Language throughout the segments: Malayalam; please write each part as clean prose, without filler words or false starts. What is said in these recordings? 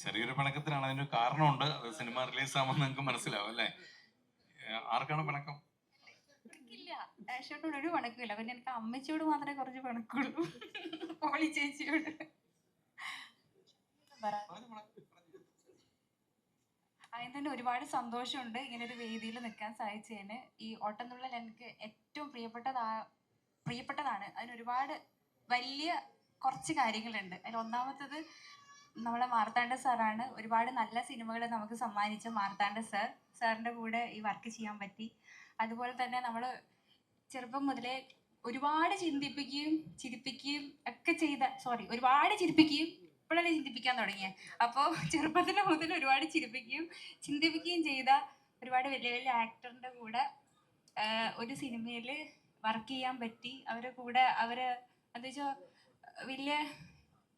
ചെറിയൊരു പിണക്കത്തിനാണ്, അതിനൊരു കാരണമുണ്ട്. അത് സിനിമ റിലീസ് ആകുമ്പോൾ നിങ്ങൾക്ക് മനസ്സിലാവും അല്ലേ? ആർക്കാണ് പിണക്കം? ാഷോട്ടോട് ഒരു പണക്കില്ല. പിന്നെ എനിക്ക് അമ്മച്ചിയോട് മാത്രമേ കുറച്ച് പണക്കുള്ളൂ. പോളി ചേച്ചിയോട്. അതിന് തന്നെ ഒരുപാട് സന്തോഷമുണ്ട് ഇങ്ങനെ ഒരു വേദിയിൽ നിൽക്കാൻ സാധിച്ചതിന്. ഈ ഓട്ടംതുള്ളൽ എനിക്ക് ഏറ്റവും പ്രിയപ്പെട്ടതാണ്. അതിനൊരുപാട് വലിയ കുറച്ച് കാര്യങ്ങളുണ്ട്. അതിൽ ഒന്നാമത്തത് നമ്മളെ മാർത്താണ്ഡ സാറാണ്. ഒരുപാട് നല്ല സിനിമകൾ നമുക്ക് സമ്മാനിച്ച മാർത്താണ്ഡ സാറിൻ്റെ കൂടെ ഈ വർക്ക് ചെയ്യാൻ പറ്റി. അതുപോലെ തന്നെ നമ്മൾ ചെറുപ്പം മുതലേ ഒരുപാട് ചിരിപ്പിക്കുകയും ഒക്കെ ചെയ്ത, ഒരുപാട് ചിരിപ്പിക്കുകയും ഇപ്പോഴല്ലേ ചിന്തിപ്പിക്കാൻ തുടങ്ങിയ. അപ്പോൾ ചെറുപ്പത്തിൽ മുതൽ ഒരുപാട് ചിന്തിപ്പിക്കുകയും ചെയ്ത ഒരുപാട് വലിയ വലിയ ആക്ടറിൻ്റെ കൂടെ ഒരു സിനിമയിൽ വർക്ക് ചെയ്യാൻ പറ്റി. അവരുടെ കൂടെ എന്താ വെച്ചാൽ വലിയ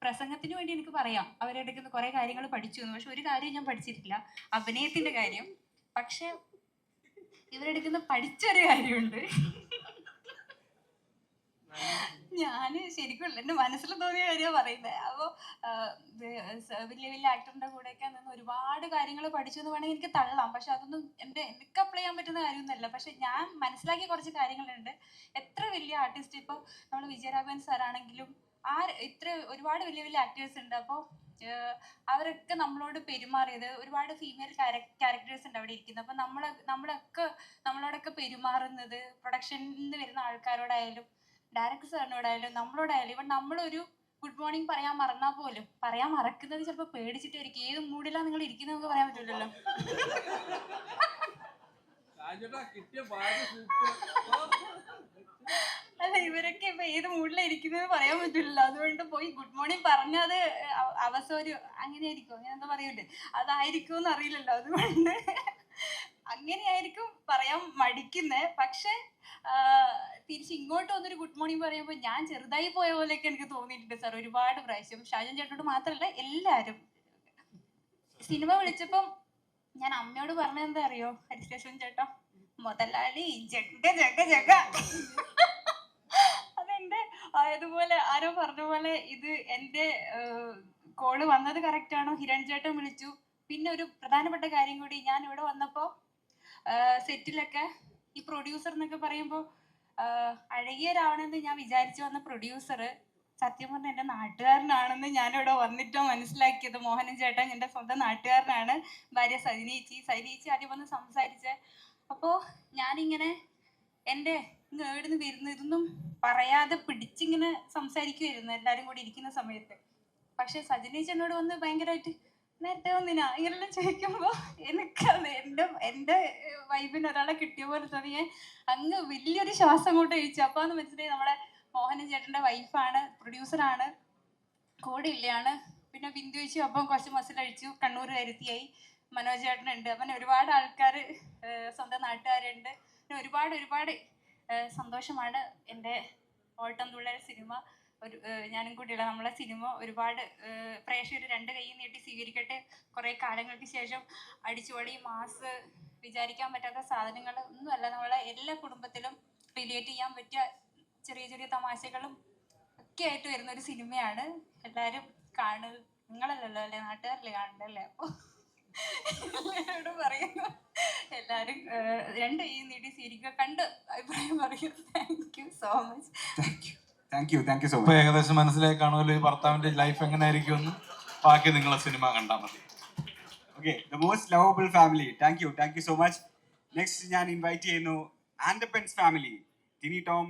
പ്രസംഗത്തിന് വേണ്ടി എനിക്ക് പറയാം, അവരെടുക്കുന്ന കുറേ കാര്യങ്ങൾ പഠിച്ചു എന്ന്. പക്ഷെ ഒരു കാര്യം ഞാൻ പഠിച്ചിട്ടില്ല, അഭിനയത്തിൻ്റെ കാര്യം. പക്ഷെ ഇവരെടുക്കുന്ന പഠിച്ചൊരു കാര്യമുണ്ട്. ഞാൻ ശരിക്കും എൻ്റെ മനസ്സിൽ തോന്നിയ കാര്യമാണ് പറയുന്നത്. അപ്പോൾ വലിയ വലിയ ആക്ടറിൻ്റെ കൂടെയൊക്കെ നിന്ന് ഒരുപാട് കാര്യങ്ങൾ പഠിച്ചു എന്ന് വേണമെങ്കിൽ എനിക്ക് തള്ളാം. പക്ഷെ അതൊന്നും എനിക്ക് അപ്ലൈ ചെയ്യാൻ പറ്റുന്ന കാര്യമൊന്നുമല്ല. പക്ഷെ ഞാൻ മനസ്സിലാക്കിയ കുറച്ച് കാര്യങ്ങളുണ്ട്. എത്ര വലിയ ആർട്ടിസ്റ്റ്, ഇപ്പോൾ നമ്മൾ വിജയരാഘവൻ സാറാണെങ്കിലും ഇത്ര ഒരുപാട് വലിയ വലിയ ആക്ടേഴ്സ് ഉണ്ട്. അപ്പോൾ അവരൊക്കെ നമ്മളോട് പെരുമാറിയത്, ഒരുപാട് ഫീമെയിൽ ക്യാരക്ടേഴ്സ് ഉണ്ട് അവിടെ ഇരിക്കുന്നത്. അപ്പം നമ്മളോടൊക്കെ പെരുമാറുന്നത് പ്രൊഡക്ഷനിൽ നിന്ന് വരുന്ന ആൾക്കാരോടായാലും ഡയറക്ടർ സാറിനോടായാലും നമ്മളോടായാലും, ഇവൻ നമ്മളൊരു ഗുഡ് മോർണിംഗ് പറയാൻ മറന്നാൽ പോലും പറയാൻ മറക്കുന്നത് ചിലപ്പോൾ പേടിച്ചിട്ടായിരിക്കും. ഏത് മൂഡിലാണ് നിങ്ങൾ ഇരിക്കുന്നത് നമുക്ക് പറയാൻ പറ്റില്ലല്ലോ. അല്ല, ഇവരൊക്കെ ഇപ്പൊ ഏത് മൂഡിലാണ് ഇരിക്കുന്നത് പറയാൻ പറ്റില്ലല്ലോ. അതുകൊണ്ട് പോയി ഗുഡ് മോർണിംഗ് പറഞ്ഞത് അവസരം അങ്ങനെ ആയിരിക്കും, അങ്ങനെ എന്താ പറയൂലേ, അതായിരിക്കും എന്ന് അറിയില്ലല്ലോ. അതുകൊണ്ട് അങ്ങനെയായിരിക്കും പറയാൻ മടിക്കുന്നത്. പക്ഷെ തിരിച്ച് ഇങ്ങോട്ട് വന്നൊരു ഗുഡ് മോർണിംഗ് പറയുമ്പോൾ ഞാൻ ചെറുതായി പോയ പോലെയൊക്കെ എനിക്ക് തോന്നിയിട്ടുണ്ട് സാർ ഒരുപാട് പ്രാവശ്യം. ഷാജൻ ചേട്ടനോട് മാത്രമല്ല എല്ലാവരും. സിനിമ വിളിച്ചപ്പം ഞാൻ അമ്മയോട് പറഞ്ഞത് എന്താ അറിയോ, ഹരിശേഷൻ ചേട്ടാ മുതലാളി ജഗ ജഗ ജഗ. അതെന്റെ ആയതുപോലെ ആരോ പറഞ്ഞ പോലെ ഇത് എൻ്റെ കോള് വന്നത് കറക്റ്റ് ആണോ. ഹിരൺ ചേട്ടൻ വിളിച്ചു. പിന്നെ ഒരു പ്രധാനപ്പെട്ട കാര്യം കൂടി, ഞാൻ ഇവിടെ വന്നപ്പോൾ സെറ്റിലൊക്കെ ഈ പ്രൊഡ്യൂസർ എന്നൊക്കെ പറയുമ്പോൾ അഴകിയരാവണമെന്ന് ഞാൻ വിചാരിച്ചു വന്ന പ്രൊഡ്യൂസർ സത്യം പറഞ്ഞ എൻ്റെ നാട്ടുകാരനാണെന്ന് ഞാനിവിടെ വന്നിട്ടോ മനസ്സിലാക്കിയത്. മോഹനൻ ചേട്ടൻ എൻ്റെ സ്വന്തം നാട്ടുകാരനാണ്. ഭാര്യ സൈനീച്ചി ആദ്യം വന്ന് സംസാരിച്ചേ. അപ്പോൾ ഞാനിങ്ങനെ എൻ്റെ ഇവിടുന്ന് വരുന്ന ഇതൊന്നും പറയാതെ പിടിച്ചിങ്ങനെ സംസാരിക്കുമായിരുന്നു എല്ലാവരും കൂടി ഇരിക്കുന്ന സമയത്ത്. പക്ഷെ സജനീച്ചി എന്നോട് വന്ന് ഭയങ്കരമായിട്ട് നേരത്തെ വന്നിനാ ഇങ്ങനെല്ലാം ചോദിക്കുമ്പോൾ എനിക്കത് എൻ്റെ വൈബിന് ഒരാളെ കിട്ടിയ പോലെ തോന്നി. അങ്ങ് വലിയൊരു ശ്വാസം കൊണ്ട് കഴിച്ചു. അപ്പോൾ അന്ന് മനസ്സിലായി നമ്മളെ മോഹനൻ ചേട്ടൻ്റെ വൈഫാണ്, പ്രൊഡ്യൂസറാണ്, കൂടെ ഇല്ലയാണ്. പിന്നെ ബിന്ദു ചേച്ചി അപ്പം കുറച്ച് മസിലഴിച്ചു, കണ്ണൂർ കരുത്തിയായി. മനോജ് ചേട്ടനുണ്ട്. അവൻ ഒരുപാട് ആൾക്കാർ സ്വന്തം നാട്ടുകാരുണ്ട്. പിന്നെ ഒരുപാട് സന്തോഷമാണ് എൻ്റെ ഓട്ടംതുള്ളൽ സിനിമ ഞാനും കൂടിയുള്ള നമ്മളെ സിനിമ ഒരുപാട് പ്രേക്ഷകർ രണ്ട് കൈ നീട്ടി സ്വീകരിക്കട്ടെ. കുറേ കാലങ്ങൾക്ക് ശേഷം അടിച്ചുപൊളി മാസ് വിചാരിക്കാൻ പറ്റാത്ത സാധനങ്ങൾ ഒന്നുമല്ല, നമ്മളെ എല്ലാ കുടുംബത്തിലും റിലേറ്റ് ചെയ്യാൻ പറ്റിയ ചെറിയ ചെറിയ തമാശകളും ഒക്കെ ആയിട്ട് വരുന്ന ഒരു സിനിമയാണ്. എല്ലാവരും കാണുക. നിങ്ങളല്ലല്ലോ അല്ലേ, നാട്ടുകാരല്ലേ കാണണ്ടല്ലേ. അപ്പോൾ എല്ലാവരോടും പറയുന്നു, എല്ലാവരും രണ്ട് കൈ നീട്ടി സ്വീകരിക്കുക, കണ്ട് അഭിപ്രായം പറയൂ. Thank you so much. Thank you so much. ഏകദേശം മനസ്സിലായി കാണുമല്ലോ ഈ ഭർത്താവിന്റെ ലൈഫ് എങ്ങനെ ആയിരിക്കും എന്ന്. ബാക്കി നിങ്ങളെ സിനിമ കണ്ടാൽ മതി. Okay, the most lovable family. Thank you so much. Next ഞാൻ ഇൻവൈറ്റ് ചെയ്യുന്നു ആൻഡപ്പൻസ് ഫാമിലി, ടിനി ടോം,